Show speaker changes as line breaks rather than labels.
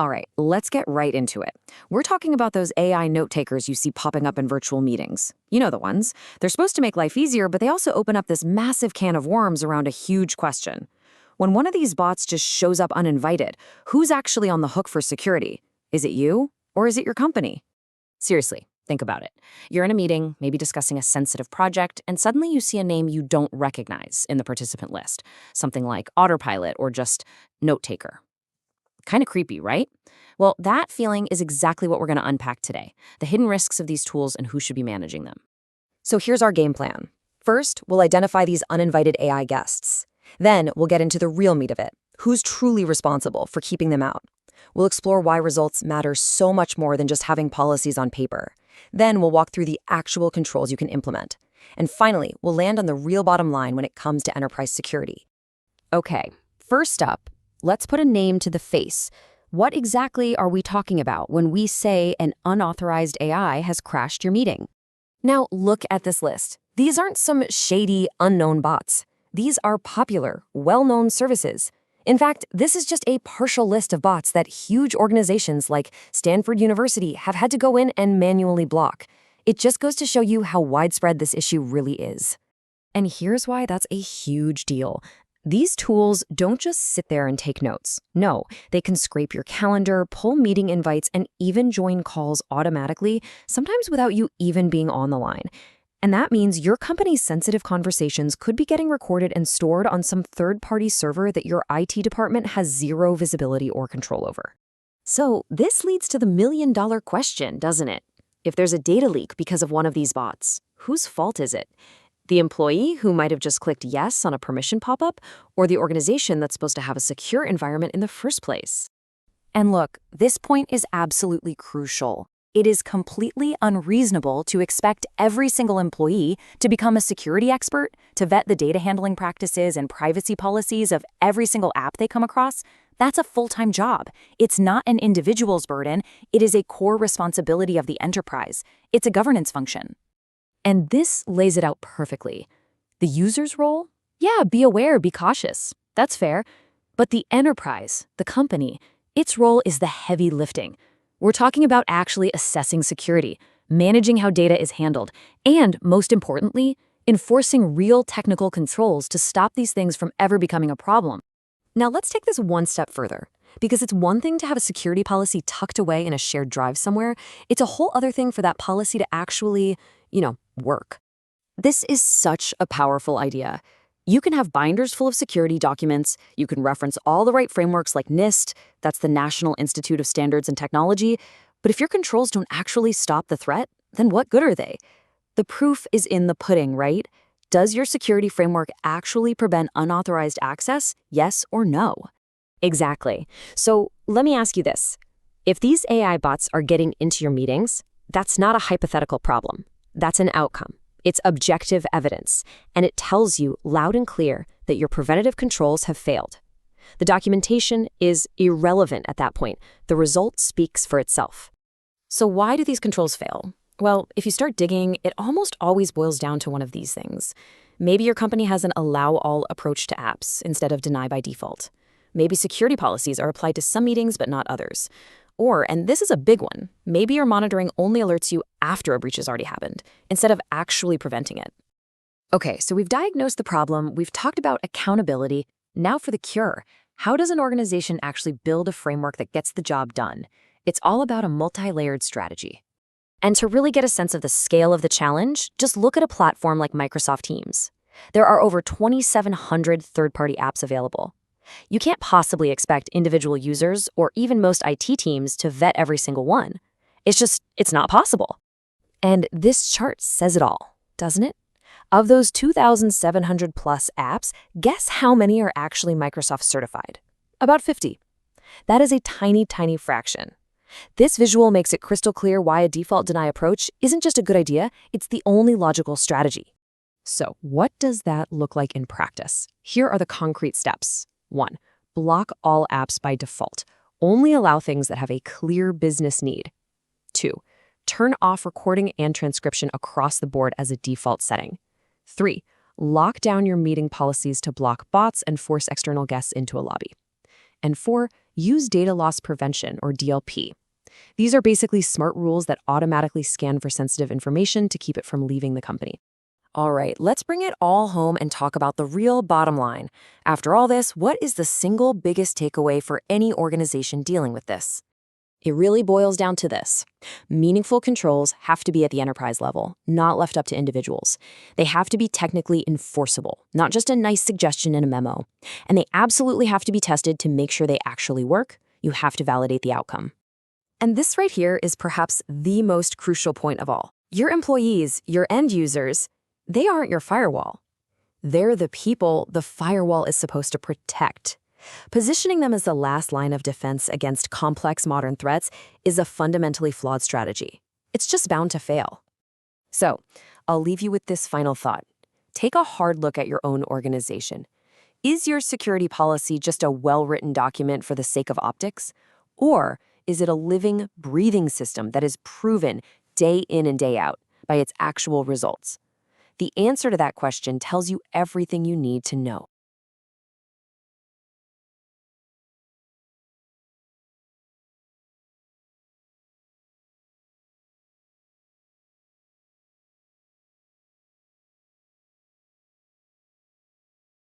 All right, let's get right into it. We're talking about those AI note takers you see popping up in virtual meetings. You know the ones. They're supposed to make life easier, but they also open up this massive can of worms around a huge question. When one of these bots just shows up uninvited, who's actually on the hook for security? Is it you, or is it your company? Seriously, think about it. You're in a meeting, maybe discussing a sensitive project, and suddenly you see a name you don't recognize in the participant list. Something like Otter Pilot or just note taker. Kind of creepy, right? Well, that feeling is exactly what we're going to unpack today, the hidden risks of these tools and who should be managing them.
So here's our game plan. First, we'll identify these uninvited AI guests. Then we'll get into the real meat of it. Who's truly responsible for keeping them out? We'll explore why results matter so much more than just having policies on paper. Then we'll walk through the actual controls you can implement. And finally, we'll land on the real bottom line when it comes to enterprise security.
Okay, first up, let's put a name to the face. What exactly are we talking about when we say an unauthorized AI has crashed your meeting? Now, look at this list. These aren't some shady, unknown bots. These are popular, well-known services. In fact, this is just a partial list of bots that huge organizations like Stanford University have had to go in and manually block. It just goes to show you how widespread this issue really is. And here's why that's a huge deal. These tools don't just sit there and take notes. No, they can scrape your calendar, pull meeting invites, and even join calls automatically, sometimes without you even being on the line. And that means your company's sensitive conversations could be getting recorded and stored on some third-party server that your IT department has zero visibility or control over. So this leads to the million-dollar question, doesn't it? If there's a data leak because of one of these bots, whose fault is it? The employee who might have just clicked yes on a permission pop-up, or the organization that's supposed to have a secure environment in the first place? And look, this point is absolutely crucial. It is completely unreasonable to expect every single employee to become a security expert, to vet the data handling practices and privacy policies of every single app they come across. That's a full-time job. It's not an individual's burden. It is a core responsibility of the enterprise. It's a governance function. And this lays it out perfectly. The user's role? Yeah, be aware, be cautious. That's fair. But the enterprise, the company, its role is the heavy lifting. We're talking about actually assessing security, managing how data is handled, and, most importantly, enforcing real technical controls to stop these things from ever becoming a problem. Now let's take this one step further, because it's one thing to have a security policy tucked away in a shared drive somewhere. It's a whole other thing for that policy to actually, work. This is such a powerful idea. You can have binders full of security documents, you can reference all the right frameworks like NIST, that's the National Institute of Standards and Technology, but if your controls don't actually stop the threat, then what good are they? The proof is in the pudding, right? Does your security framework actually prevent unauthorized access, yes or no? Exactly. So let me ask you this. If these AI bots are getting into your meetings, that's not a hypothetical problem. That's an outcome. It's objective evidence, and it tells you loud and clear that your preventative controls have failed. The documentation is irrelevant at that point. The result speaks for itself. So why do these controls fail? Well, if you start digging, it almost always boils down to one of these things. Maybe your company has an allow-all approach to apps instead of deny by default. Maybe security policies are applied to some meetings but not others. Or, and this is a big one, maybe your monitoring only alerts you after a breach has already happened, instead of actually preventing it. Okay, so we've diagnosed the problem, we've talked about accountability. Now for the cure. How does an organization actually build a framework that gets the job done? It's all about a multi-layered strategy. And to really get a sense of the scale of the challenge, just look at a platform like Microsoft Teams. There are over 2,700 third-party apps available. You can't possibly expect individual users or even most IT teams to vet every single one. It's not possible. And this chart says it all, doesn't it? Of those 2,700 plus apps, guess how many are actually Microsoft certified? About 50. That is a tiny, tiny fraction. This visual makes it crystal clear why a default deny approach isn't just a good idea, it's the only logical strategy. So what does that look like in practice? Here are the concrete steps. 1. Block all apps by default. Only allow things that have a clear business need. 2. Turn off recording and transcription across the board as a default setting. 3. Lock down your meeting policies to block bots and force external guests into a lobby. And 4. Use data loss prevention, or DLP. These are basically smart rules that automatically scan for sensitive information to keep it from leaving the company. All right, let's bring it all home and talk about the real bottom line. After all this, what is the single biggest takeaway for any organization dealing with this? It really boils down to this. Meaningful controls have to be at the enterprise level, not left up to individuals. They have to be technically enforceable, not just a nice suggestion in a memo. And they absolutely have to be tested to make sure they actually work. You have to validate the outcome. And this right here is perhaps the most crucial point of all. Your employees, your end users, they aren't your firewall. They're the people the firewall is supposed to protect. Positioning them as the last line of defense against complex modern threats is a fundamentally flawed strategy. It's just bound to fail. So, I'll leave you with this final thought. Take a hard look at your own organization. Is your security policy just a well-written document for the sake of optics? Or is it a living, breathing system that is proven day in and day out by its actual results? The answer to that question tells you everything you need to know.